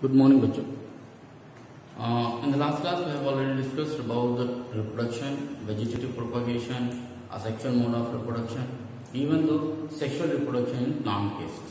Good morning, bachcho. In the last class, we have already discussed about the reproduction, vegetative propagation, asexual mode of reproduction, even though sexual reproduction in plant cases.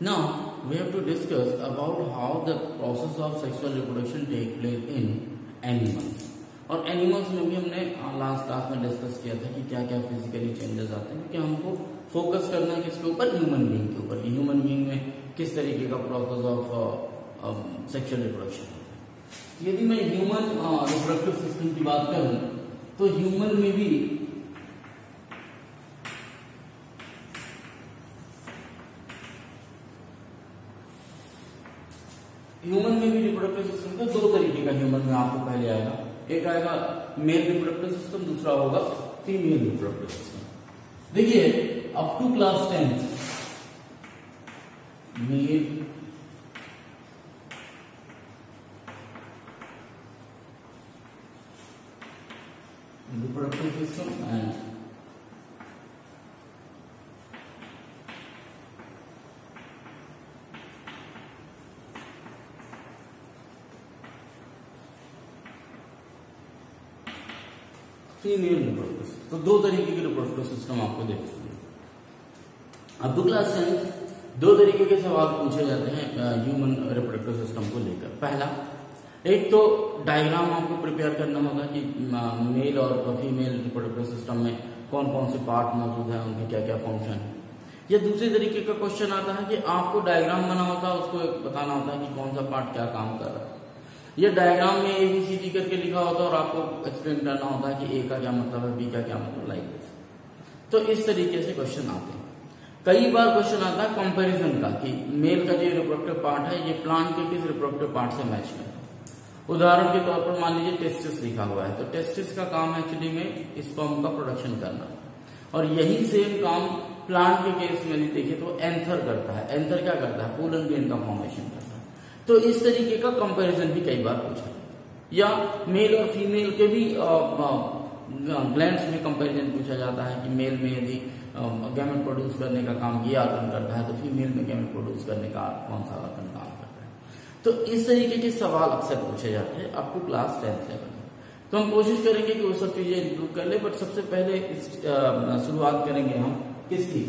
Now, we have to discuss about how the process of sexual reproduction take place in animals. और animals में भी हमने last class में discuss किया था कि क्या क्या फिजिकली चेंजेस आते हैं, क्योंकि हमको फोकस करना है किसके ऊपर, ह्यूमन बीइंग के ऊपर. ह्यूमन बीइंग में किस तरीके का प्रोसेस ऑफ सेक्सुअल रिप्रोडक्शन होता है. यदि मैं ह्यूमन रिप्रोडक्टिव सिस्टम की बात करूं तो ह्यूमन में भी रिप्रोडक्टिव सिस्टम का दो तरीके का ह्यूमन में आपको पहले आएगा. एक आएगा मेल रिप्रोडक्टिव सिस्टम, दूसरा होगा फीमेल रिप्रोडक्टिव सिस्टम. देखिए up to class 10 male reproductive system and female reproductive. तो दो तरीके के रिप्रोडक्टिव सिस्टम आपको देखते हैं. अब क्लास 10 दो तरीके के सवाल पूछे जाते हैं ह्यूमन रिप्रोडक्टिव सिस्टम को लेकर. पहला, एक तो डायग्राम आपको प्रिपेयर करना होगा कि मेल और फीमेल रिप्रोडक्टिव सिस्टम में कौन कौन से पार्ट मौजूद है, उनके क्या क्या फंक्शन है. या दूसरे तरीके का क्वेश्चन आता है कि आपको डायग्राम बना होता है, उसको बताना होता है कि कौन सा पार्ट क्या काम कर रहा है. या डायग्राम में ABCD करके लिखा होता है और आपको एक्सप्लेन करना होता है कि A का क्या मतलब है, B का क्या मतलब, लाइक दिस. तो इस तरीके से क्वेश्चन आते हैं. कई बार क्वेश्चन आता है कंपैरिजन का कि मेल का जो रिप्रोडक्टिव पार्ट है ये प्लांट के किस रिप्रोडक्टिव पार्ट से मैच करता है. उदाहरण के तौर पर मान लीजिए टेस्टिस लिखा हुआ है, तो टेस्टिस का काम एक्चुअली में स्पर्म का प्रोडक्शन करना, और यही सेम काम प्लांट के केस में देखें तो एंथर करता है. एंथर क्या करता है, पोलन ग्रेन का फॉर्मेशन करता है. तो इस तरीके का कंपैरिजन भी कई बार पूछा. या मेल और फीमेल के भी ग्लैंड्स में कंपैरिजन पूछा जाता है कि मेल में यदि गैमेट प्रोड्यूस करने का काम ये आर्गन करता है तो फीमेल में गैमेट प्रोड्यूस करने का कौन सा आर्गन काम करता है. तो इस तरीके के सवाल अक्सर पूछे जाते हैं अप टू क्लास 10 लेवल में. तो हम कोशिश करेंगे कि वो सब चीजें इंक्लूड कर ले, बट सबसे पहले शुरुआत करेंगे हम किसकी,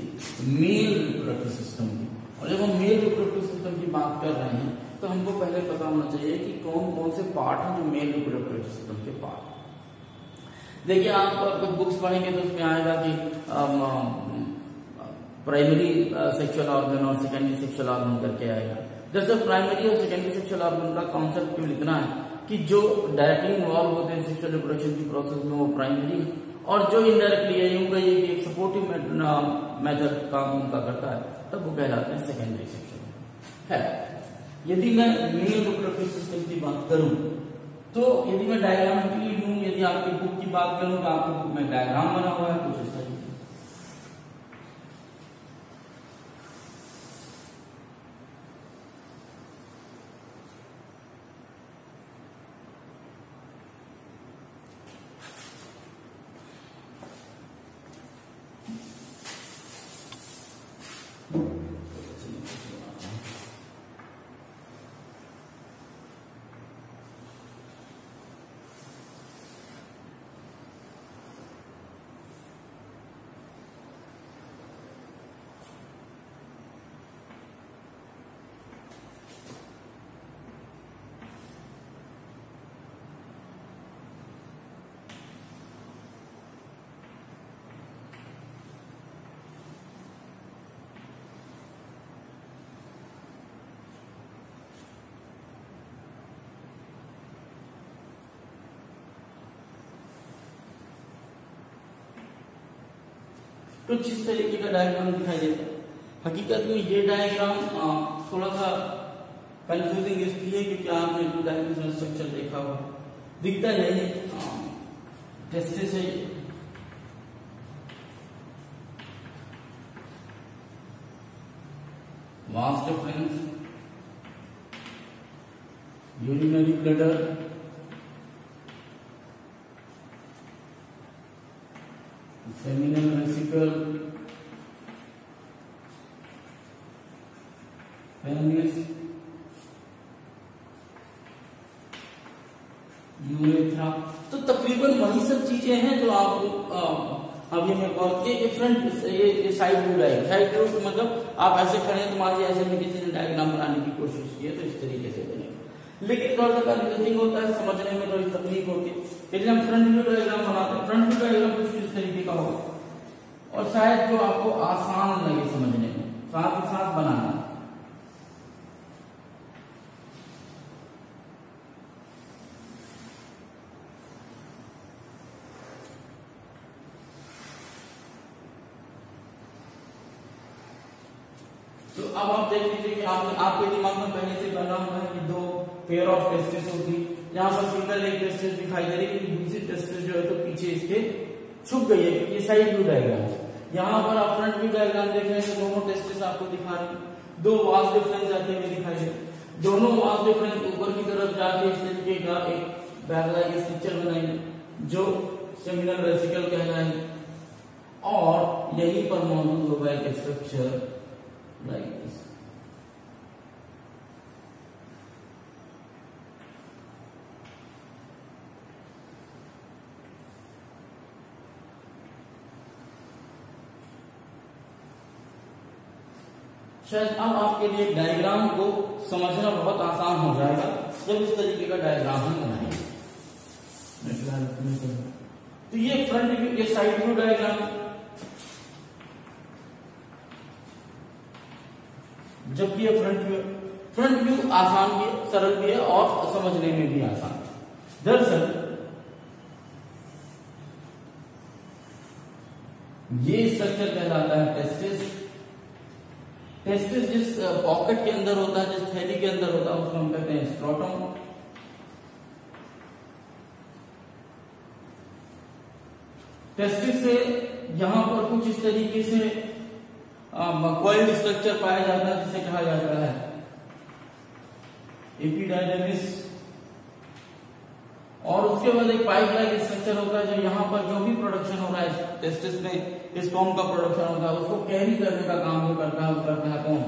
मेल रिप्रोडक्टिव सिस्टम की. और जब हम मेल रिप्रोडक्टिव सिस्टम की बात कर रहे हैं तो हमको पहले पता होना चाहिए कि कौन कौन से पार्ट हैं जो मेल रिप्रोडक्टिव सिस्टम के पार्ट. देखिए आप बुक्स पढ़ेंगे तो उसमें आएगा कि प्राइमरी सेक्सुअल ऑर्गन और सेकेंडरी सेक्सुअल ऑर्गन करके आएगा. जैसे प्राइमरी और सेकेंडरी सेक्सुअल ऑर्गन का कॉन्सेप्ट क्यों लिखना है कि जो डायरेक्टली इन्वॉल्व होते हैं सेक्सुअल रिप्रोडक्शन की प्रोसेस में वो प्राइमरी, और जो इनडायरेक्टली है यूं कहिए कि एक सपोर्टिव मेथड काम उनका करता है, तब वो कहलाते हैं सेकेंडरी सेक्सुअल है. यदि मैं मेल रिप्रोडक्टिव सिस्टम की बात करूं तो यदि मैं डायग्राम के लिए लूं, यदि आपकी बुक की बात करूं तो आपकी बुक में डायग्राम बना हुआ है कुछ इस तरीके. कुछ इस तरीके का डायग्राम दिखाई देता है. हकीकत में ये डायग्राम थोड़ा सा कंफ्यूजिंग इसलिए क्योंकि आपने टू डायमेंशनल स्ट्रक्चर देखा हुआ दिखता है. टेस्टिस है, vas deferens, urinary bladder, seminal vesicle, penis, urethra. तो तकरीबन वही सब चीजें हैं जो आपको अभी मैं बहुत ये फ्रंट ये साइड व्यू है। साइड व्यू मतलब आप ऐसे खड़े हैं तो मान लीजिए ऐसे में किसी ने डायग्राम बनाने की कोशिश की है तो इस तरीके से बनेगा। लेकिन थोड़ा सा कंफ्यूजिंग होता है, समझने में थोड़ी तकलीफ होती है। इसलिए हम फ्रंट व्यू डायग्राम बनाते हैं। फ्रंट व्यू डायग्राम कुछ इस तरीके का होगा और शायद जो आपको आसान लगे समझने में, साथ ही साथ बनाना। तो अब आप देख लीजिए कि आपके दिमाग में पहले से बना हुआ है कि दो पेयर ऑफ टेस्टिस होगी। यहाँ पर सिंगल एक टेस्टिस दिखाई दे रही है क्योंकि दूसरी टेस्टिस जो है तो पीछे इसके छुप गई है क्योंकि ये साइड व्यू डायग्राम है। यहाँ पर आप फ्रंट व्यू डायग्राम देख रहे हैं तो दोनों टेस्टिस आपको दिखा रही है, दो वास डिफरेंस जाते हुए दिखाई दे। दोनों वास डिफरेंस ऊपर की तरफ जाके इस तरीके का एक बैग लाइक स्ट्रक्चर बनाएंगे जो सेमिनल वेसिकल कहलाएंगे और यहीं पर मौजूद होगा एक स्ट्रक्चर like this। शायद अब आपके लिए डायग्राम को समझना बहुत आसान हो जाएगा जब इस तरीके का डायग्राम हम बनाएंगे। तो ये फ्रंट व्यू, ये साइड व्यू डायग्राम, जबकि ये फ्रंट व्यू आसान भी है, सरल भी है और समझने में भी आसान है। दरअसल ये स्ट्रक्चर कहलाता है टेस्टिस। टेस्टिस जिस पॉकेट के अंदर होता है, जिस थैली के अंदर होता है उसको हम कहते हैं स्क्रोटम। टेस्टिस से यहां पर कुछ इस तरीके से कॉइल्ड स्ट्रक्चर पाया जाता है जिसे कहा जाता है एपिडाइडमिस। और उसके बाद एक पाइप लाइक स्ट्रक्चर होता है जो यहाँ पर जो भी प्रोडक्शन हो रहा है टेस्टिस में, स्पर्म का प्रोडक्शन होता है उसको कैरी करने का काम जो करता है वो करता है कौन?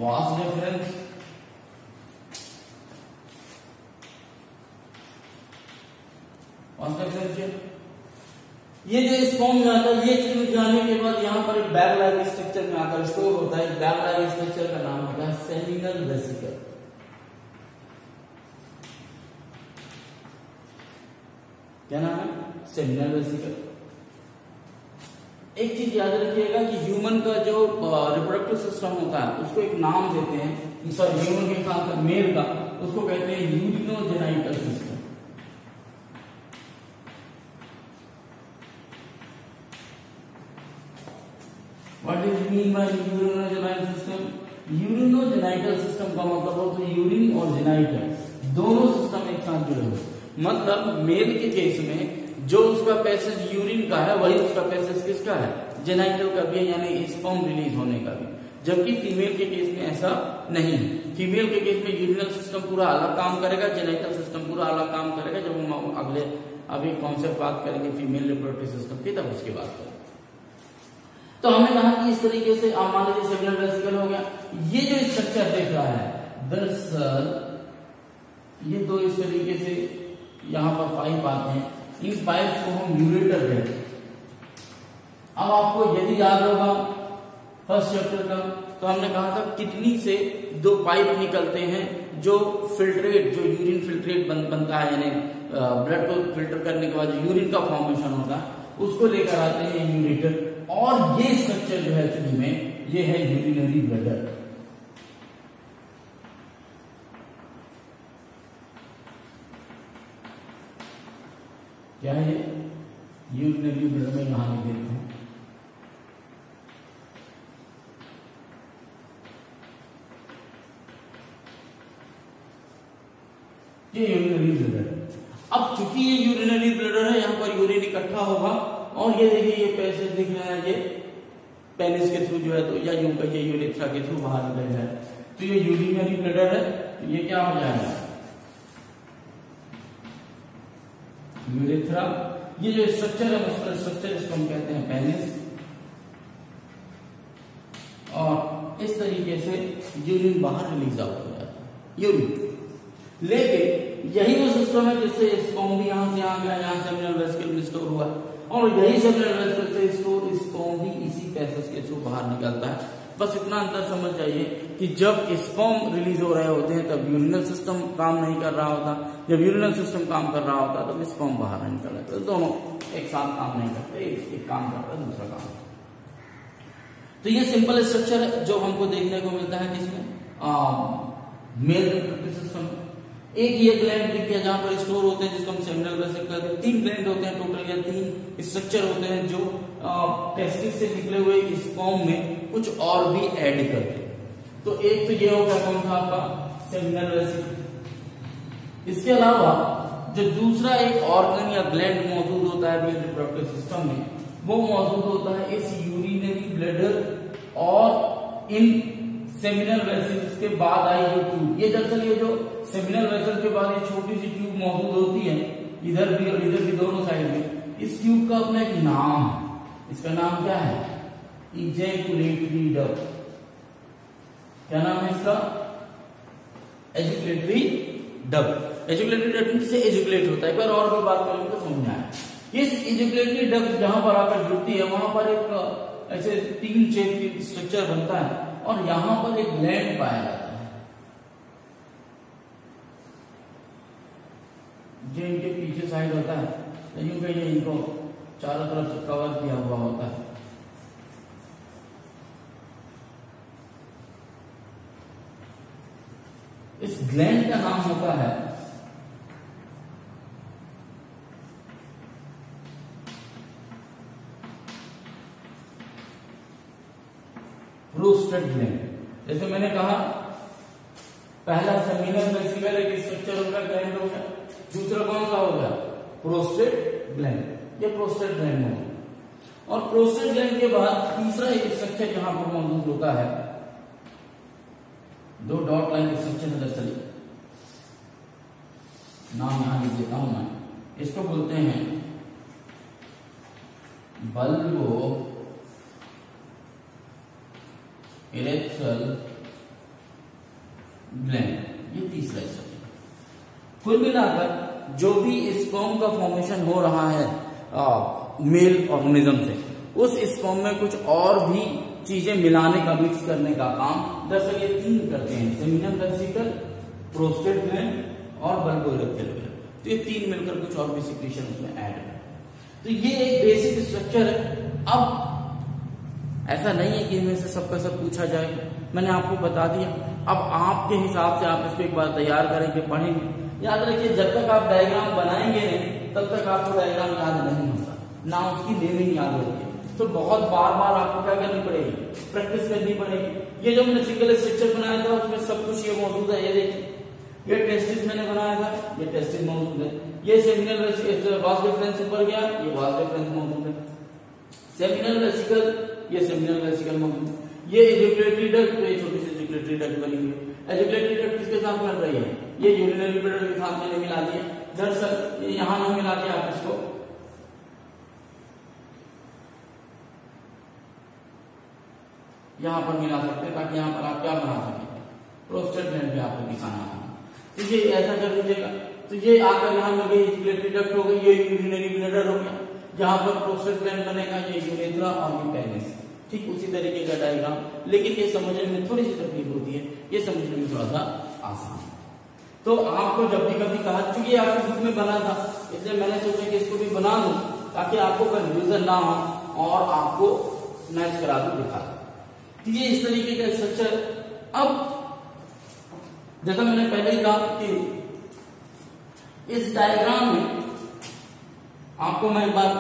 Vas deferens. वास डिफरेंस ये जो स्पर्म जाता है, ये चीज जाने के बाद यहाँ पर एक बैग लाइक स्ट्रक्चर में आकर स्टोर होता है। बैग लाइक स्ट्रक्चर का नाम होता है सेमिनल वेसिकल। क्या नाम है? Seminal vesicle. एक चीज याद रखिएगा कि ह्यूमन का जो रिप्रोडक्टिव सिस्टम होता है उसको एक नाम देते हैं, सॉरी ह्यूमन के साथ मेल का, उसको कहते हैं urinogenital system. What is mean by urinogenital system? Urinogenital system का मतलब हो तो यूरिन और जेनाइटल दोनों सिस्टम एक साथ जुड़े हुए। मतलब मेल के केस में जो उसका पैसेज यूरिन का है वही उसका पैसेज किसका है? जेनाइटल का भी है, यानी स्पर्म रिलीज होने का भी। जबकि फीमेल के केस में ऐसा नहीं है। फीमेल के केस में यूरिनल सिस्टम पूरा अलग काम करेगा, जेनाइटल सिस्टम पूरा अलग काम करेगा। जब हम अगले अभी कॉन्सेप्ट बात करेंगे फीमेल रिप्रोडक्टिव सिस्टम की तब उसकी बात करेंगे। तो हमने कहा कि इस तरीके से मान लीजिए सेमिनल वेसिकल हो गया। ये जो स्ट्रक्चर देख रहा है दरअसल ये दो इस तरीके से यहाँ पर पाइप आते हैं, इन पाइप्स को हम यूरेटर कहते हैं। अब आपको यदि याद होगा फर्स्ट चैप्टर का तो हमने कहा था किडनी से दो पाइप निकलते हैं जो फिल्ट्रेट, जो यूरिन फिल्ट्रेट बनता है, यानी ब्लड को फिल्टर करने के बाद जो यूरिन का फॉर्मेशन होता है उसको लेकर आते हैं यूरेटर। और ये स्ट्रक्चर जो है एक्चुअली में ये है यूरिनरी ब्लडर। क्या है यूरिनरी ब्लडर में यहां लिख देते हैं। ये यूरिनरी ब्लडर। अब चूंकि ये यूरिनरी ब्लडर है, यहां पर यूरिन इकट्ठा होगा और ये देखिए ये पैसेज दिख रहा है, ये पेनिस के थ्रू जो है तो या यूं कहिए यूरेथ्रा के थ्रू बाहर निकल जाए तो ये यूरिनरी ब्लडर है। तो ये क्या हो जाएगा? यूरेथ्रा। ये जो स्ट्रक्चर है उसका स्ट्रक्चर इसको हम कहते हैं पेनिस। और इस तरीके से यूरिन बाहर रिलीज आउट हो जाता है यूरिन। लेकिन यही वो सिस्टम है जिससे स्पर्म भी यहाँ से आ गया, यहाँ सेमिनल वेसिकल में स्टोर हुआ, और यही सेमिनल वेसिकल से स्टोर स्पर्म भी इसी पैसेज के थ्रू बाहर निकलता है। बस इतना अंतर समझ जाइए कि जब स्पर्म रिलीज हो रहे होते हैं तब यूरिनल सिस्टम काम नहीं कर रहा होता, जब यूरिनल सिस्टम काम कर रहा होता तब स्पर्म बाहर नहीं निकल रहा, तो दोनों एक साथ काम नहीं करते, एक काम करता है दूसरा काम। तो ये सिंपल स्ट्रक्चर है जो हमको देखने को मिलता है किसमें, मेल रिप्रोडक्टिव सिस्टम। एक ये ग्लैंड दिख गया जहां पर स्टोर होते हैं जिसको हम सेमिनल वेसिकल कहते हैं। 3 ग्लैंड होते हैं टोटल, या 3 स्ट्रक्चर होते हैं जो टेस्टिस से निकले हुए स्पर्म में कुछ और भी ऐड करते हैं। तो एक तो ये होगा कौन सा आपका सेमिनल वेसिकल। इसके अलावा जो दूसरा एक ऑर्गन या ग्लैंड मौजूद होता है मेल रिप्रोडक्टिव सिस्टम में, वो मौजूद होता है इस यूरिनरी ब्लैडर और इन सेमिनल वेसल्स के बाद आई जो ट्यूब। ये दरअसल ये जो सेमिनल वेसल के बाद ये छोटी सी ट्यूब मौजूद होती है इधर भी और इधर भी दोनों साइड में, इस ट्यूब का अपना एक नाम है। इसका नाम क्या है, इजैकुलेटरी डक्ट। क्या नाम है इसका, एजुकुलेटरी डक्ट। एजुकुलेटरी डक्ट से एजुकुलेट होता है। एक बार और भी बात करेंगे तो समझ आए। इस एजुकुलेटरी डक्ट जहां पर आकर जुड़ती है वहां पर एक ऐसे 3 शेप की स्ट्रक्चर बनता है और यहां पर एक ग्लैंड पाया जाता है जो इनके पीछे साइड होता है, तो यूं कहिए इनको चारों तरफ से कवर किया हुआ होता है। इस ग्लैंड का नाम होता है प्रोस्टेट ग्लैंड। जैसे मैंने कहा पहला सेमिनल वेसिकल एक स्ट्रक्चर होगा, ग्लैंड हो गया, दूसरा कौन सा हो गया, प्रोस्टेट ग्लैंड। ये प्रोस्टेट ग्लैंड मौजूद, और प्रोस्टेट ग्लैंड के बाद तीसरा एक स्ट्रक्चर यहां पर मौजूद होता है, 2 डॉट लाइन स्ट्रक्चर है दरअसल, नाम यहां लिख देता हूं मैं। इसको बोलते हैं बल्बो इरेक्टल ग्लैंड। ये तीसरा स्ट्रक्चर। कुल मिलाकर जो भी स्पर्म का फॉर्मेशन हो रहा है मेल ऑर्गेनिज्म से, उस स्पर्म में कुछ और भी चीजें मिलाने का, मिक्स करने का काम दरअसल ये 3 करते हैं, सेमिनल वेसिकल, प्रोस्टेट ग्लैंड और बल्बो इरेक्टल ग्लैंड। तो ये 3 मिलकर कुछ और भी सिक्रीशन उसमें ऐड है। तो ये एक बेसिक स्ट्रक्चर है। अब ऐसा नहीं है कि इनमें से सबका सब पूछा जाएगा, मैंने आपको बता दिया। अब आपके हिसाब से आप इसको एक बार तैयार करेंगे, पढ़ेंगे। याद रखिए जब तक आप डायग्राम बनाएंगे नहीं तब तक आपको डायग्राम याद नहीं होता, ना उसकी नेमिंग याद होती है। तो बहुत बार बार आपको क्या करनी पड़ेगी, प्रैक्टिस करनी पड़ेगी। ये जो मैंने सिंगल स्ट्रक्चर बनाया था उसमें सब कुछ ये मौजूद है। ये देखिए ये टेस्टिस मैंने बनाया था, ये टेस्टिस मौजूद है। ये सेमिनल वास डिफरेंस ऊपर गया, ये वास डिफरेंस मौजूद है। सेमिनल वेसिकल, ये सेमिनल वेसिकल मौजूद है। ये एजुकुलेटरी डक्ट, तो ये छोटी सी एजुकुलेटरी डक्ट बनी हुई है। एजुकुलेटरी डक्ट किसके साथ बन रही है, ये यूरिनरी ब्लैडर के साथ मैंने मिला दिया। दरअसल ये यहां ना मिला के आप इसको यहां पर मिला सकते हैं, ताकि यहां पर आप क्या बना सकें, प्रोस्टेट ग्लैंड भी आपको दिखाना है। तो ये ऐसा कर दीजिएगा। तो ये आकर यहां में गई एजुकुलेटरी डक्ट हो गई, ये यूरिनरी ब्लैडर हो गया, जहां पर प्रोस्टेट ग्लैंड बनेगा, ये यूरेथ्रा और ये पेनिस। ठीक उसी तरीके का डायग्राम, लेकिन ये समझने में थोड़ी सी तकलीफ होती है, ये समझने में थोड़ा सा आसान है। तो आपको जब भी कभी कहा, चूंकि आपके बुक में बना था इसलिए मैंने सोचा कि इसको भी बना दूं ताकि आपको कंफ्यूजन ना हो और आपको मैच करा दूं, दिखा दूं। ये इस तरीके का स्ट्रक्चर। अब जैसा मैंने पहले ही कहा कि इस डायग्राम में आपको मैं एक बार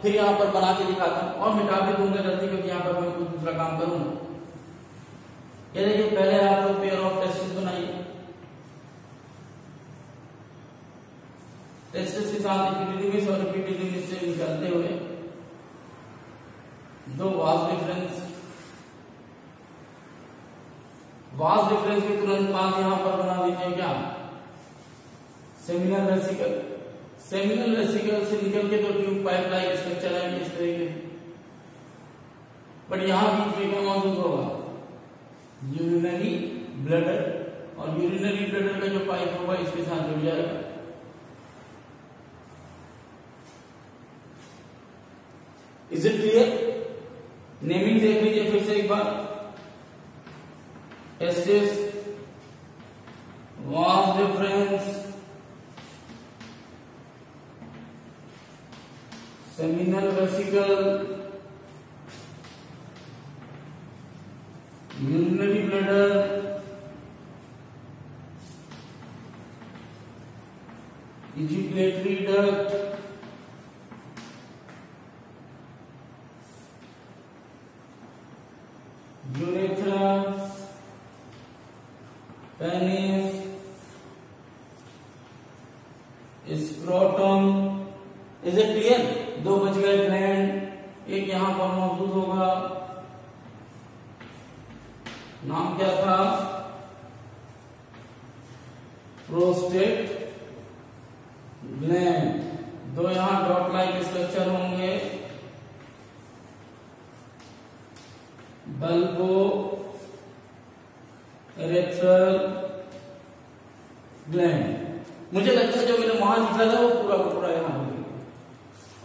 फिर यहां पर बना के दिखाता हूं और मिटा भी दूंगा जल्दी, क्योंकि यहां पर मैं कुछ दूसरा काम करूंगा। ये देखिए पहले आप लोग पेयर ऑफ टेस्टिस बनाइए, टेस्टिस के साथ एपिडिडिमिस और एपिडिडिमिस से निकलते हुए 2 वास डिफरेंस, वास डिफरेंस के तुरंत बाद यहां पर बना दीजिए क्या, सेमिनल वेसिकल। सेमिनल वेसिकल से निकल के तो ट्यूब पाइप लाइक स्ट्रक्चर है इस तरीके से, बट यहां बीच में क्या मौजूद होगा, यूरिनरी ब्लैडर और यूरिनरी ब्लैडर का जो पाइप होगा इसके साथ जुड़ जाएगा। Is it clear? नेमिंग देख लीजिए फिर से एक बार। Testis, vas deferens, seminal vesicle, urinary bladder, ejaculatory duct, urethra, penis, scrotum. Is it clear? दो बच गए ग्लैंड, एक यहां पर मौजूद होगा, नाम क्या था? Prostate gland. दो यहां डॉट लाइक स्ट्रक्चर होंगे, बल्बो एरेथ्रल ग्लैंड। मुझे लगता है जो मैंने वहां लिखा था वो पूरा का पूरा यहां हो गया,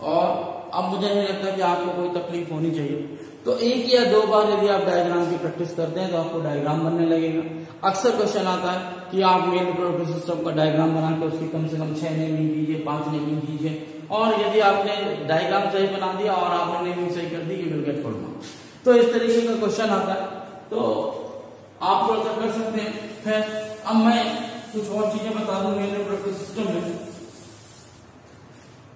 और अब मुझे नहीं लगता कि आपको कोई तकलीफ होनी चाहिए। तो एक या दो बार यदि आप डायग्राम की प्रैक्टिस करते हैं तो आपको डायग्राम बनने लगेगा। अक्सर क्वेश्चन आता है कि आप मेल रिप्रोडक्टिव सिस्टम का डायग्राम बना के उसकी कम से कम 6 नेमिंग कीजिए, 5 नेमिंग कीजिए, और यदि आपने डायग्राम सही बना दिया और आपने नेमिंग सही कर दी, you will get full marks. तो इस तरीके का क्वेश्चन आता है, तो आप लोग कर सकते हैं। फिर अब मैं कुछ और चीजें बता दूं मेल रिप्रोडक्टिव सिस्टम में।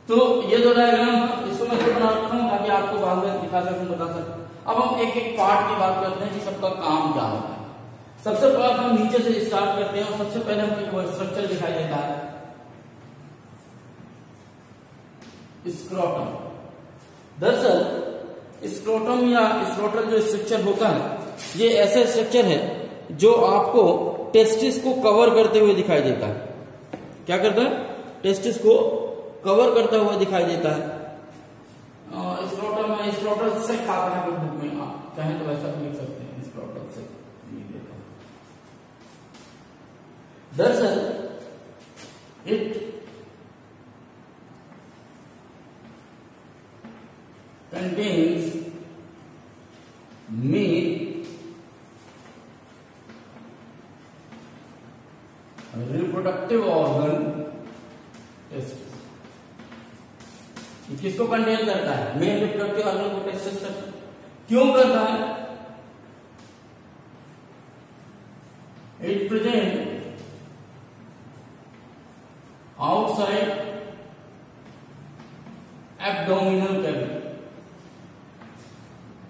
तो ये दो डायग्राम इसको मैं तो बना रखा हूं ताकि आपको बाद में दिखा सकूं, बता सकूं। अब हम एक एक पार्ट की बात करते हैं कि सबका काम क्या होता है। सबसे पहले हम नीचे से स्टार्ट करते हैं, और सबसे पहले हमको स्ट्रक्चर दिखाई देता है, स्क्रोटम। दरअसल स्क्रोटम या स्क्रोटल जो स्ट्रक्चर होता है, ये ऐसा स्ट्रक्चर है जो आपको टेस्टिस को कवर करते हुए दिखाई देता है। क्या करता है? टेस्टिस को कवर करता हुआ दिखाई देता है। स्क्रोटम में स्क्रोटल से खाता है बुक में, आप चाहे तो वैसा भी लिख सकते हैं, स्क्रोटल से। दरअसल it contains male reproductive organ testis। किसको कंटेन करता है? मेल रिप्रोडक्टिव ऑर्गन को टेस्टिस करता है। क्यों करता है? It present outside abdominal cavity.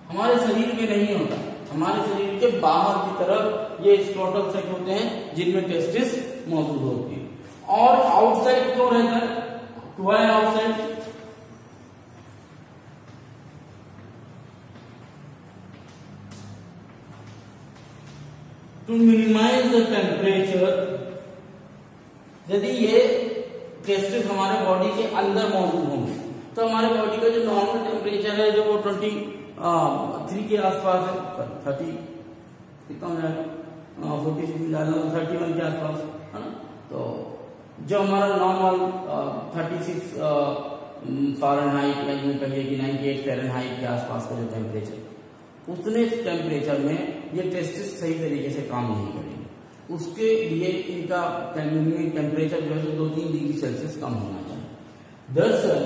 हमारे शरीर में नहीं होता, हमारे शरीर के बाहर की तरफ ये स्क्रोटल सेक होते हैं जिनमें टेस्टिस मौजूद होती है। और आउटसाइड क्यों रहता है? Why outside? To minimize the temperature. यदि ये टेस्टिस हमारे बॉडी के अंदर मौजूद होंगे तो हमारे बॉडी का जो नॉर्मल टेम्परेचर है जो वो 23 के आसपास है, 30 कितना हो जाएगा, 46 डालना 31 के आसपास है ना। तो जो हमारा नॉर्मल 36 फ़ारेनहाइट या यूं कहिए कि 98 फ़ारेनहाइट के आसपास का जो टेम्परेचर, उतने टेम्परेचर में ये टेस्टिस सही तरीके से काम नहीं करेंगे। उसके लिए इनका टेम्परेचर जो है 2-3 डिग्री सेल्सियस कम होना चाहिए। दरअसल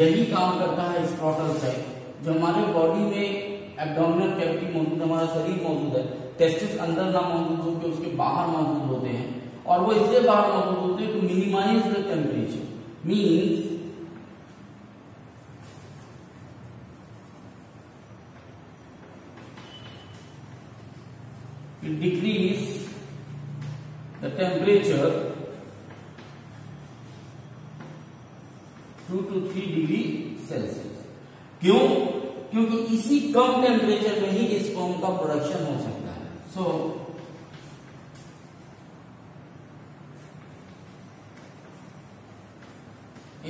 यही काम करता है स्क्रोटल सेक, जो हमारे बॉडी में एब्डोमिनल कैविटी मौजूद है, हमारा शरीर मौजूद है, टेस्टिस अंदर ना मौजूद होकर उसके बाहर मौजूद होते हैं, और वो इसलिए बाहर मौजूद होते हैं to minimize the temperature. Means decrease the temperature 2 to 3 degree Celsius. क्यों? क्योंकि इसी कम टेम्परेचर में ही स्पर्म का प्रोडक्शन हो सकता है। सो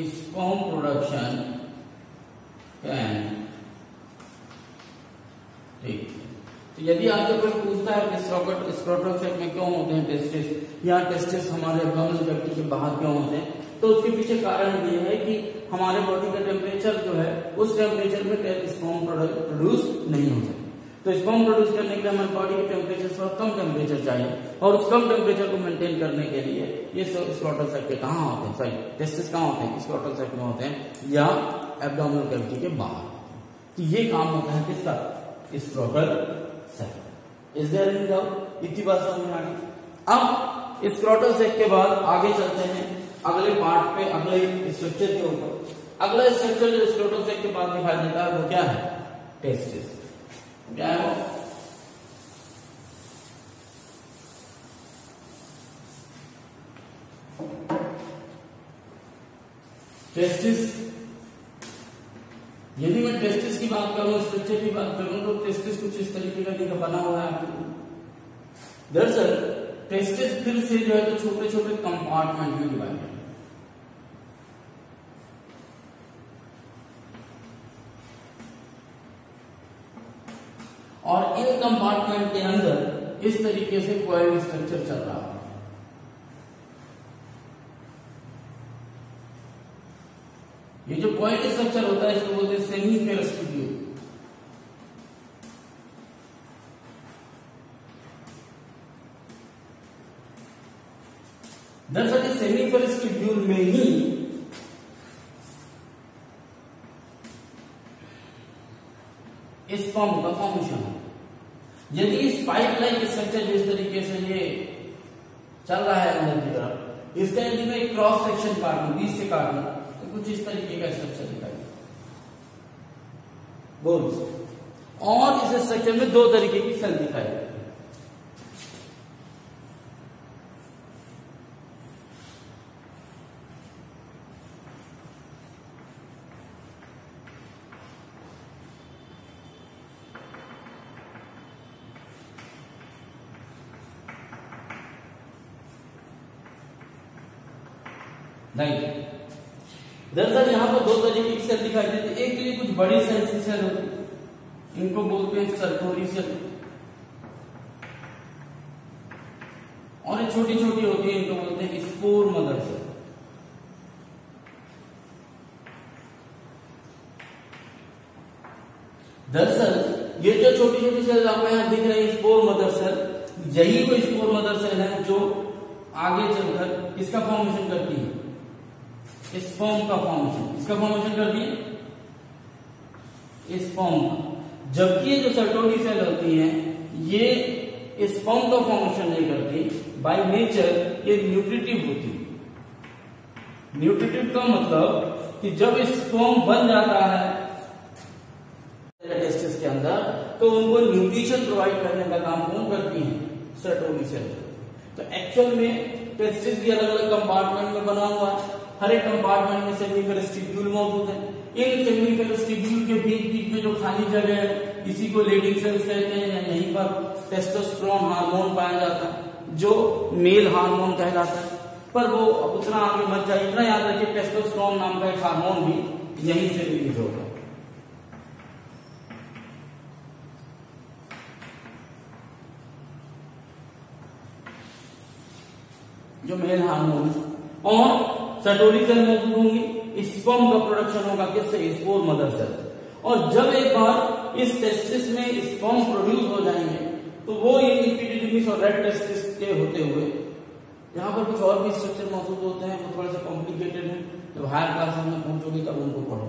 sperm production can take। तो यदि आपसे कोई पूछता पूछता है कि स्क्रोटल सैक में क्यों होते हैं टेस्टिस या टेस्टिस हमारे एब्डोमिनल कैविटी के बाहर क्यों होते हैं, तो उसके पीछे कारण ये है कि हमारे बॉडी का टेम्परेचर जो है उस टेम्परेचर में स्पर्म प्रोड्यूस नहीं हो सकता। तो स्पर्म प्रोड्यूस करने के लिए हमारे बॉडी के टेम्परेचर से कम टेम्परेचर चाहिए, और उस कम टेम्परेचर को मेंटेन करने के लिए ये स्क्रोटल सैक के कहाँ होते हैं, सॉरी टेस्टिस कहाँ होते हैं, स्क्रोटल सैक में होते हैं या एब्डोमिनल कैविटी के बाहर। तो ये काम होता है किसका, scrotal sac. Is there any doubt? इतनी बात समझ में आ गई। अब स्क्रोटल सैक के बाद आगे चलते हैं अगले पार्ट पे, अगले स्ट्रक्चर के ऊपर। अगला स्ट्रक्चर जो स्क्रोटल सैक के बाद दिखाई देता है वो क्या है, टेस्टिस। क्या है वो, टेस्टिस। यदि मैं टेस्टिस की बात करूं, स्ट्रक्चर की बात करूं, तो टेस्टिस कुछ इस तरीके का दिखा बना हुआ है। दरअसल टेस्टिस फिर से जो है तो छोटे छोटे कंपार्टमेंट में डिवाइड है। और इन कंपार्टमेंट के अंदर इस तरीके से कॉइल्ड स्ट्रक्चर चल रहा है। ये जो कॉइल्ड स्ट्रक्चर होता है इसको बोलते हैं सेमीफेरस ट्यूब्यूल। दरअसल इस सेमीफेरस ट्यूब्यूल में ही स्पर्म का फॉर्मेशन है। यदि इस पाइप लाइन स्ट्रक्चर जिस तरीके से ये चल रहा है अंदर की तरफ, इसका यदि मैं एक क्रॉस सेक्शन काटूं, बीच से काटूं, तो कुछ इस तरीके का स्ट्रक्चर दिखाई बोल्स। और इस स्ट्रक्चर में दो तरीके की सेल दिखाई देती है। नहीं, दरअसल यहां पर दो तरीके की सेल दिखाई देती है। एक तो ये कुछ बड़ी साइज की सेल होती है, इनको बोलते हैं सर्टोरी सेल, और ये छोटी छोटी होती है, इनको बोलते हैं स्पोर मदर सेल। दरअसल ये जो छोटी छोटी सेल आपको यहां दिख रही है स्पोर मदर सेल, यही वो स्पोर मदर सेल है जो आगे चलकर किसका फॉर्मेशन करती है, स्पर्म का फॉर्मेशन। किसका फॉर्मेशन करती है, स्पर्म का। जबकि ये जो सर्टोरी सेल होती है ये स्पर्म का फॉर्मेशन नहीं करती, बाय नेचर ये न्यूट्रिटिव होती है। न्यूट्रिटिव का मतलब कि जब स्पर्म बन जाता है टेस्टिस के अंदर, तो उनको न्यूट्रिशन प्रोवाइड करने का काम कौन करती है, सर्टोरी सेल। तो एक्चुअल में टेस्टिस भी अलग अलग कंपार्टमेंट में बना हुआ है। हर एक कंपार्टमेंट में सेमीफेरस ट्यूब्यूल मौजूद है। इन सेमीफेरस ट्यूब्यूल के बीच बीच में जो खाली जगह है, इसी को लेडिंग सेल्स कहते हैं, या यहीं पर टेस्टोस्टेरोन हार्मोन पाया जाता है जो मेल हार्मोन कहलाता है। पर वो अब उतना आगे मत जाइए, इतना याद रखिए टेस्टोस्टेरोन नाम का एक हार्मोन भी यहीं से रिलीज होगा। जो मेल हार्मोन, और सर्टोरी सेल मौजूद होंगी, स्पर्म का प्रोडक्शन होगा किससे, स्पोर मदर सेल। और जब एक बार इस टेस्टिस में स्पर्म प्रोड्यूस हो जाएंगे, तो वो ये एपिडिडिमिस और रेड टेस्टिस के होते हुए यहाँ पर कुछ और भी स्ट्रक्चर मौजूद होते हैं, वो थोड़ा सा कॉम्प्लिकेटेड है, जब हायर क्लास में पहुंचोगे तब उनको पढ़ो।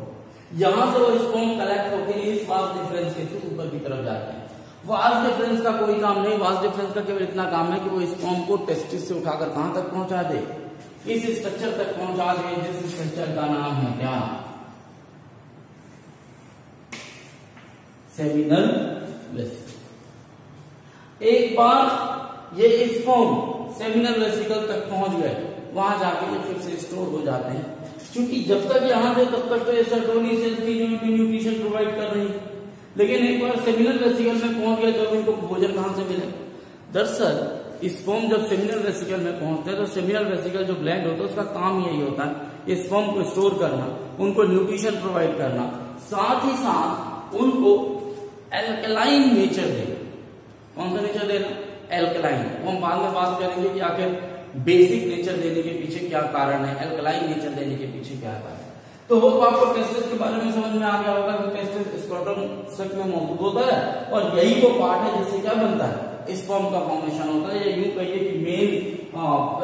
यहाँ से वो स्पर्म कलेक्ट होकर इस वास डिफरेंस के थ्रू ऊपर की तरफ जाते हैं। वास डिफरेंस का कोई काम नहीं, वास डिफरेंस का केवल इतना काम है कि वो स्पर्म को टेस्टिस से उठाकर कहां तक पहुंचा दे, इस स्ट्रक्चर तक पहुंचा दे जिस स्ट्रक्चर का नाम है क्या, सेमिनल वेसिकल। एक बार ये स्पर्म सेमिनल वेसिकल तक पहुंच गए, वहां जाके ये फिर से स्टोर हो जाते हैं। क्योंकि जब तक यहां थे तब तक तो ये सर्टोरी सेल थी जो इनको न्यूट्रिशन प्रोवाइड कर रही है, लेकिन एक बार सेमिनल वेसिकल में पहुंच गए तो अब इनको भोजन कहां से मिले। दरअसल स्पर्म जब सेमिनल वेसिकल में पहुंचते हैं तो सेमिनल वेसिकल जो ग्लैंड होता है उसका काम यही होता है स्पर्म को स्टोर करना, उनको न्यूट्रिशन प्रोवाइड करना, साथ ही साथ उनको एल्कलाइन नेचर देना। कौन सा नेचर देना, एल्कलाइन। वो हम बाद में बात करेंगे कि आखिर बेसिक नेचर देने के पीछे क्या कारण है, एल्कलाइन नेचर देने के पीछे क्या कारण है। तो वो आपको टेस्टिस के बारे में समझ में आ गया होगा कि टेस्टिस स्क्रोटम सक में मौजूद होता है और यही वो पार्ट है जिससे क्या बनता है, स्पर्म का फॉर्मेशन होता है, या यूं कहिए कि मेल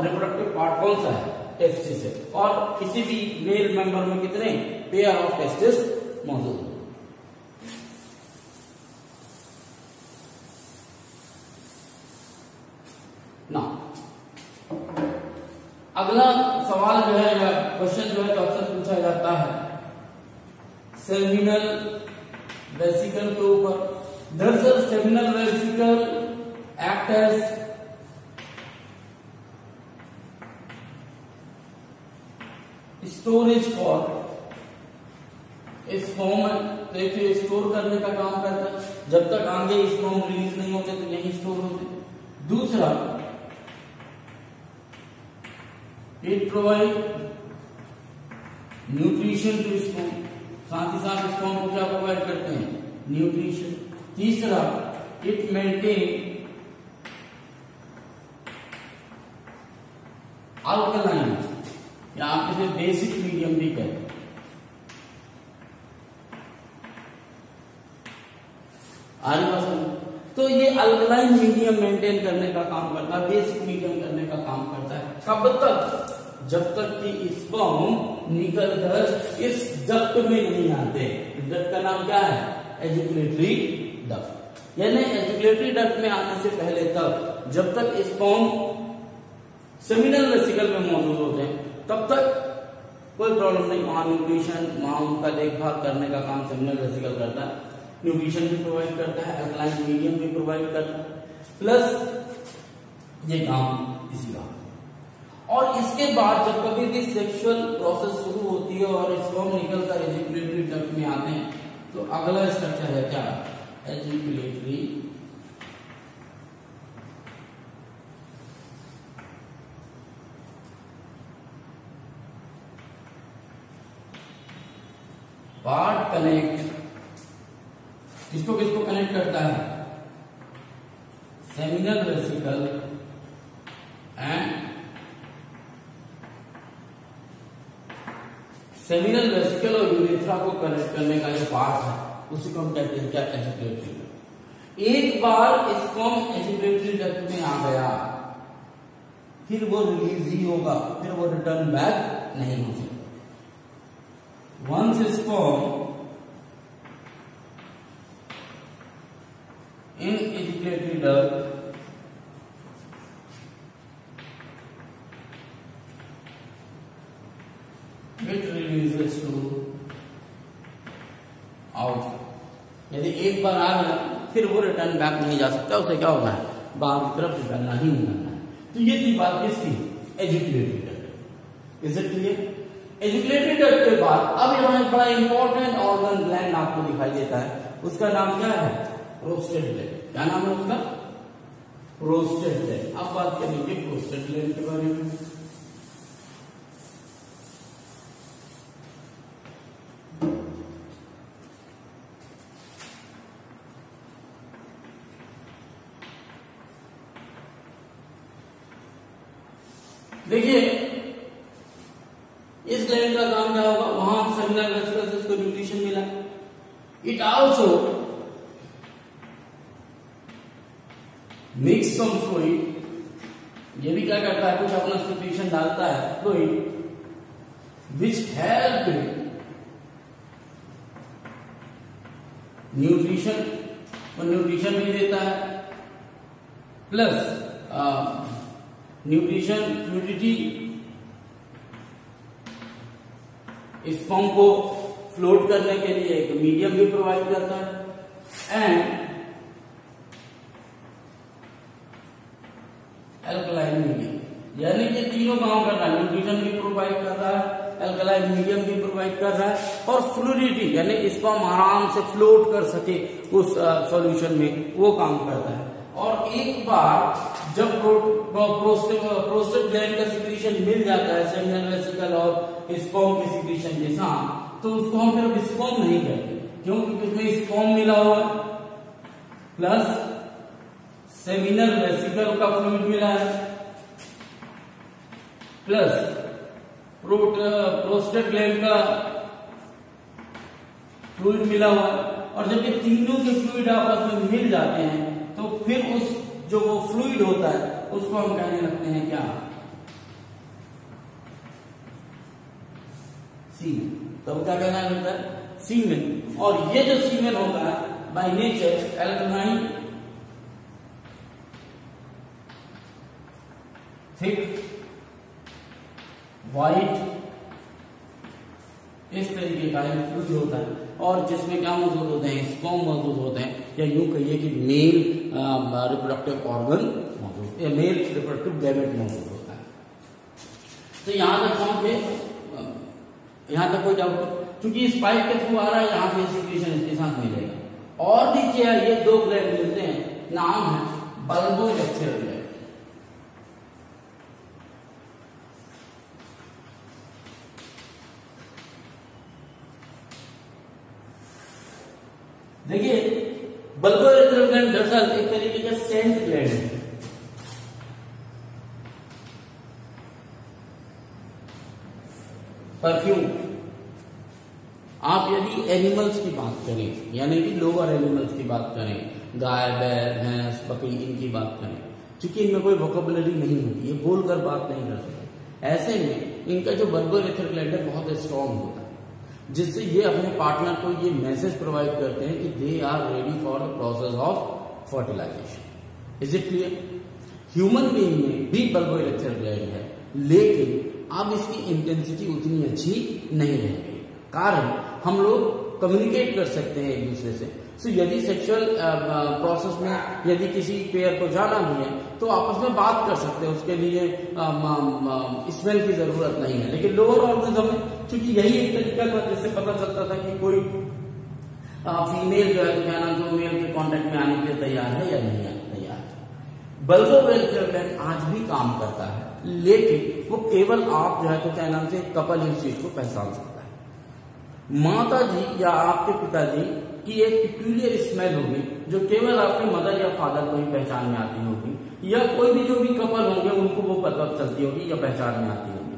रिप्रोडक्टिव पार्ट कौन सा है, टेस्टिस है। और किसी भी मेल मेंबर में कितने पेयर ऑफ टेस्टिस मौजूद है। ना अगला सवाल जो है या क्वेश्चन जो है तो अक्सर पूछा जाता है सेमिनल वेसिकल के ऊपर। दरअसल seminal vesicle act as storage for sperm, तो एक स्टोर करने का काम करता है। जब तक आगे स्पर्म रिलीज नहीं होते तो यही स्टोर होते। दूसरा, it provide nutrition to sperm, साथ ही साथ स्पर्म को क्या प्रोवाइड करते हैं, न्यूट्रिशन। तीसरा, इट मेंटेन अल्कलाइन, या आप इसे बेसिक मीडियम भी कहते हैं। तो ये अल्कलाइन मीडियम मेंटेन करने का काम करता है, बेसिक मीडियम करने का काम करता है। कब तक, जब तक कि स्पर्म निकल कर इस डक्ट में नहीं आते। इस डक्ट का नाम क्या है, एजुकुलेटरी डक्ट। यानी एजुकुलेटरी डक्ट में आने से पहले तक, जब तक स्पर्म सेमिनल वेसिकल में मौजूद होते हैं, तब तक कोई प्रॉब्लम नहीं। वहां न्यूट्रिशन, वहां उनका देखभाल करने का काम सेमिनल वेसिकल करता है, न्यूट्रिशन भी प्रोवाइड करता है, अल्कलाइन मीडियम भी प्रोवाइड करता है, प्लस ये काम इसी का। और इसके बाद जब कभी भी सेक्सुअल प्रोसेस शुरू होती है और स्पर्म निकलकर एजुकुलेटरी डक्ट में आते हैं, तो अगला स्ट्रक्चर है क्या, एजुकुलेटरी पार्ट कनेक्ट। किसको किसको कनेक्ट करता है, seminal vesicle and seminal vesicle और यूरेथ्रा को कनेक्ट करने का जो पार्ट है उसी को हम कहते हैं क्या, एजुकुलेटरी डक्ट। एक बार स्पर्म एजुकुलेटरी डक्ट में आ गया, फिर वो रिलीज ही होगा, फिर वो रिटर्न बैक नहीं हो सकता। Once sperm in ejaculatory duct, it releases to out। यदि एक बार आ गया फिर वो रिटर्न बैक नहीं जा सकता, उसे क्या होना है, बाहर की तरफ निकलना ही निकलना है। तो ये थी बात किसकी, ejaculatory duct. Is it clear? Ejaculatory duct के बाद अब यहाँ एक बड़ा इंपॉर्टेंट ऑर्गन ग्लैंड आपको दिखाई देता है, उसका नाम क्या है, प्रोस्टेट ग्लैंड। क्या नाम है उसका, प्रोस्टेट ग्लैंड। अब बात करेंगे प्रोस्टेट ग्लैंड के बारे में। देखिए इस ग्लैंड का काम क्या होगा, वहां सेमिनल वेसिकल से इसको न्यूट्रिशन मिला। It also mix some fluid, ये भी क्या करता है, कुछ अपना सिक्रीशन डालता है फ्लूइड विच हेल्प न्यूट्रिशन, और न्यूट्रिशन भी देता है, प्लस न्यूट्रिशन फ्लूइडिटी स्पर्म को फ्लोट करने के लिए एक मीडियम भी प्रोवाइड करता है, एंड एल्कलाइन मीडियम। यानी कि तीनों काम कर रहा है, न्यूट्रिशन भी प्रोवाइड कर रहा है, एल्कलाइन मीडियम भी प्रोवाइड कर रहा है, और फ्लूइडिटी यानी स्पर्म आराम से फ्लोट कर सके उस सॉल्यूशन में, वो काम करता है। और एक बार जब प्रोस्टेट ग्लैंड का सिक्रीशन मिल जाता है सेमिनल वेसिकल और स्पर्म के सिक्रीशन के साथ, तो उसको हम फिर स्पर्म नहीं कहते, क्योंकि उसमें स्पर्म मिला हुआ है प्लस सेमिनल वेसिकल का फ्लूइड मिला है प्लस प्रोस्टेट ग्लैंड का फ्लूइड मिला हुआ है। और जब ये तीनों के फ्लूइड आपस में मिल जाते हैं तो फिर उस जो वो फ्लूइड होता है उसको हम कहने लगते हैं क्या, सीमेन। तो क्या कहना लगता है, सीमेन। और ये जो सीमेन होता है by nature alkaline, thick, white, इस तरीके का फ्लूइड होता है और जिसमें क्या मौजूद होते हैं, स्पर्म मौजूद होते हैं, या यूं कहिए कि मेल रिप्रोडक्टिव ऑर्गन मौजूद, या मेल रिप्रोडक्टिव गैमेट मौजूद होता है। तो यहां तक हम यहां तक कोई डाउट, क्योंकि इस पाइप के थ्रू आ रहा है, यहां से सिक्रीशन इसके साथ मिलेगा। और नीचे ये दो ग्लैंड मिलते हैं, नाम है बल्बोरेक्टल ग्लैंड। देखिए बल्बोरेक्टल ग्लैंड दरअसल एक तरीके का सेंट ग्लैंड है। परफ्यूम, आप यदि एनिमल्स की बात करें, यानी कि लोअर एनिमल्स की बात करें, गाय, बैल, भैंस, बकरी, इनकी बात करें, क्योंकि इनमें कोई वोकैबुलरी नहीं होती, ये बोलकर बात नहीं कर सकते, ऐसे में इनका जो बल्बोरेक्टल ग्लैंड है बहुत स्ट्रॉन्ग होता है, जिससे ये अपने पार्टनर को ये मैसेज प्रोवाइड करते हैं कि they are ready for the process of fertilization. Is it clear? Human being में भी बल्बोरेक्टल ग्लैंड है, लेकिन अब इसकी इंटेंसिटी उतनी अच्छी नहीं रहेगी, कारण हम लोग कम्युनिकेट कर सकते हैं एक दूसरे से। सो यदि सेक्सुअल प्रोसेस में यदि किसी पेयर को जाना भी है तो आपस में बात कर सकते हैं, उसके लिए स्मेल की जरूरत नहीं है। लेकिन लोअर ऑर्गेनिज्म में चूंकि यही एक तरीका था जिससे पता चलता था कि कोई फीमेल जो है तो क्या नाम, जो मेल के कांटेक्ट में आने के लिए तैयार है या नहीं तैयार है। बल्बोरेक्टल ग्लैंड आज भी काम करता है, लेकिन वो केवल आप जो है तो क्या नाम से कपल इस चीज को पहचान सकता है। माता जी या आपके पिताजी की एक पिक्यूलियर स्मेल होगी जो केवल आपके मदर या फादर को ही पहचान में आती होगी, या कोई भी जो भी कपल होंगे उनको वो पता चलती होगी या पहचान में आती होगी,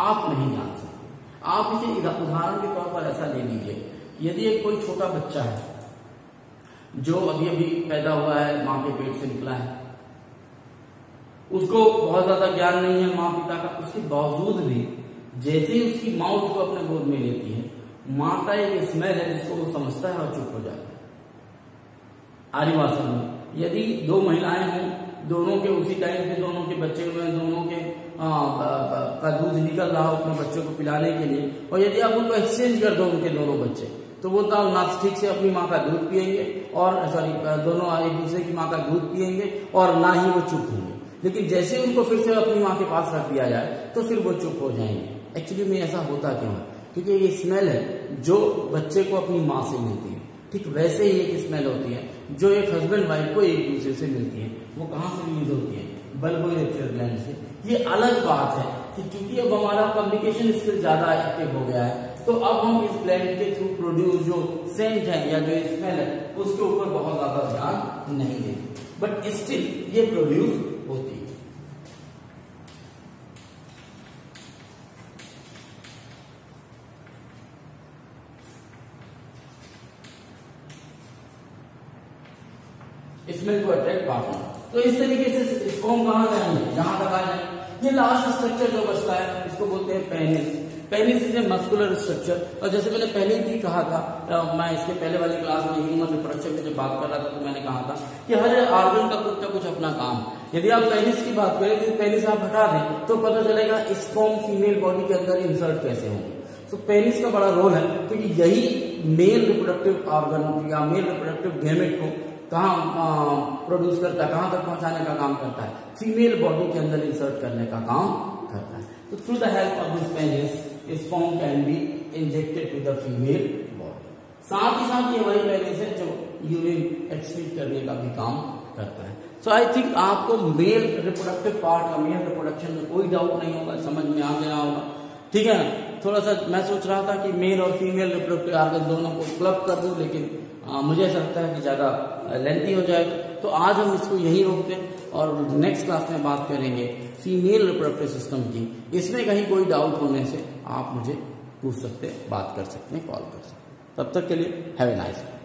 आप नहीं जान सकते। आप इसे उदाहरण के तौर पर ऐसा ले लीजिए, यदि एक कोई छोटा बच्चा है जो अभी अभी पैदा हुआ है, माँ के पेट से निकला है, उसको बहुत ज्यादा ज्ञान नहीं है माँ पिता का, उसके बावजूद भी जैसे ही उसकी माँ उसको अपने गोद में लेती है, माँ का एक स्मेल है जिसको वो समझता है और चुप हो जाता है। आरी बात समझ, यदि दो महिलाएं हों, दोनों के उसी टाइम पे दोनों के बच्चे हुए, दोनों के का दूध निकल रहा हो अपने बच्चों को पिलाने के लिए, और यदि आप उनको एक्सचेंज कर दो उनके दोनों बच्चे, तो वो ना ठीक से अपनी माँ का दूध पियेंगे और दोनों एक दूसरे की माँ का दूध पियेंगे और ना ही वो चुप होंगे। लेकिन जैसे उनको फिर से अपनी माँ के पास रख दिया जाए तो फिर वो चुप हो जाएंगे। एक्चुअली में ऐसा होता क्यों है? क्योंकि ये स्मेल है जो बच्चे को अपनी माँ से मिलती है, ठीक वैसे ही एक स्मेल होती है जो एक हस्बैंड वाइफ को एक दूसरे से मिलती है। वो कहाँ से रिलीज होती है? बल्बोरेक्टल ग्लैंड से। ये अलग बात है कि चूंकि अब हमारा कम्युनिकेशन स्किल ज्यादा एक्टिव हो गया है, तो अब हम इस ग्लैंड के थ्रू प्रोड्यूस जो सेंट है या जो स्मेल है उसके ऊपर बहुत ज्यादा ध्यान नहीं देते, बट स्टिल ये प्रोड्यूस होती है। स्मेल को अट्रैक्ट पार्टनर। तो इस तरीके से स्पर्म कहां जाएंगे? जहां तक आ जाए। ये लास्ट स्ट्रक्चर जो बचता है इसको बोलते हैं penis. Penis is a muscular structure, और जैसे मैंने पहले भी कहा था, मैं इसके पहले वाली क्लास में ह्यूमन रिप्रोडक्शन में जब बात कर रहा था तो मैंने कहा था कि हर ऑर्गन का कुछ ना कुछ अपना काम। यदि आप पेनिस की बात करें तो पेनिस आप हटा दें तो पता चलेगा स्पर्म फीमेल बॉडी के अंदर इंसर्ट कैसे होंगे। तो पेनिस का बड़ा रोल है, क्योंकि यही मेल रिप्रोडक्टिव ऑर्गन या मेल रिप्रोडक्टिव गैमेट को कहाँ प्रोड्यूस करता है, कहां तक पहुंचाने का काम करता है, फीमेल बॉडी के अंदर इंसर्ट करने का काम करता है। तो through the help of this penis sperm can be injected to the female body. साथ ही साथ ये वही पेनिस है जो यूरिन एक्सक्रीट करने का भी काम करता है। सो आई थिंक आपको मेल रिप्रोडक्टिव पार्ट का, मेल रिप्रोडक्शन में कोई डाउट नहीं होगा, समझ में आ गया होगा, ठीक है ना। थोड़ा सा मैं सोच रहा था कि मेल और फीमेल रिप्रोडक्टिव ऑर्गन दोनों को क्लब कर दूं, लेकिन मुझे ऐसा लगता है कि ज्यादा लेंथी हो जाएगा, तो आज हम इसको यहीं रोकते हैं और नेक्स्ट क्लास में बात करेंगे फीमेल रिप्रोडक्टिव सिस्टम की। इसमें कहीं कोई डाउट होने से आप मुझे पूछ सकते हैं, बात कर सकते हैं, कॉल कर सकते हैं। तब तक के लिए हैव ए नाइस डे।